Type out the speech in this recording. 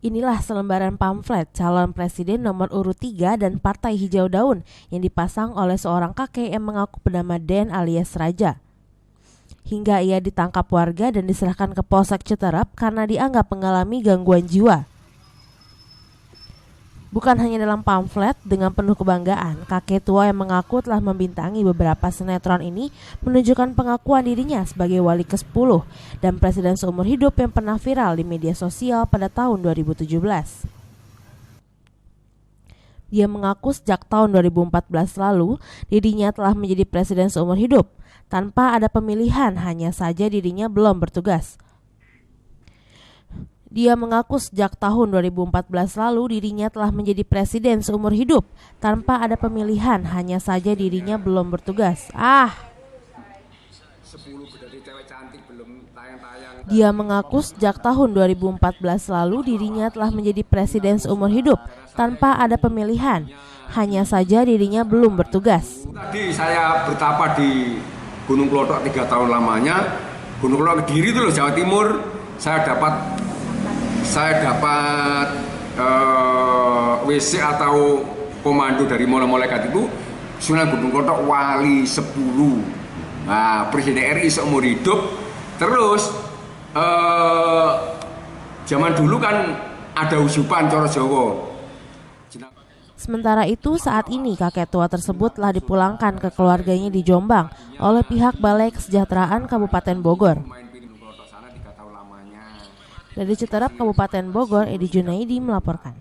Inilah selembaran pamflet calon presiden nomor urut 3 dan Partai Hijau Daun yang dipasang oleh seorang kakek yang mengaku bernama Den alias Raja. Hingga ia ditangkap warga dan diserahkan ke Polsek Citerep karena dianggap mengalami gangguan jiwa. Bukan hanya dalam pamflet, dengan penuh kebanggaan, kakek tua yang mengaku telah membintangi beberapa sinetron ini menunjukkan pengakuan dirinya sebagai wali ke-10 dan presiden seumur hidup yang pernah viral di media sosial pada tahun 2017. Dia mengaku sejak tahun 2014 lalu, dirinya telah menjadi presiden seumur hidup, tanpa ada pemilihan, hanya saja dirinya belum bertugas. Dia mengaku sejak tahun 2014 lalu dirinya telah menjadi presiden seumur hidup tanpa ada pemilihan, hanya saja dirinya belum bertugas. Dia mengaku sejak tahun 2014 lalu dirinya telah menjadi presiden seumur hidup tanpa ada pemilihan, hanya saja dirinya belum bertugas. Tadi saya bertapa di Gunung Klothok 3 tahun lamanya. Gunung Klothok Kediri itu loh, Jawa Timur. Saya dapat WC atau komando dari malaikat itu Sunan Gunung Klothok wali 10. Nah, Presiden RI seumur hidup. Terus zaman dulu kan ada usupan Coro Jawa. Sementara itu, saat ini kakek tua tersebut telah dipulangkan ke keluarganya di Jombang oleh pihak Balai Kesejahteraan Kabupaten Bogor. Dari Citerep, Kabupaten Bogor, Edi Junaidi melaporkan.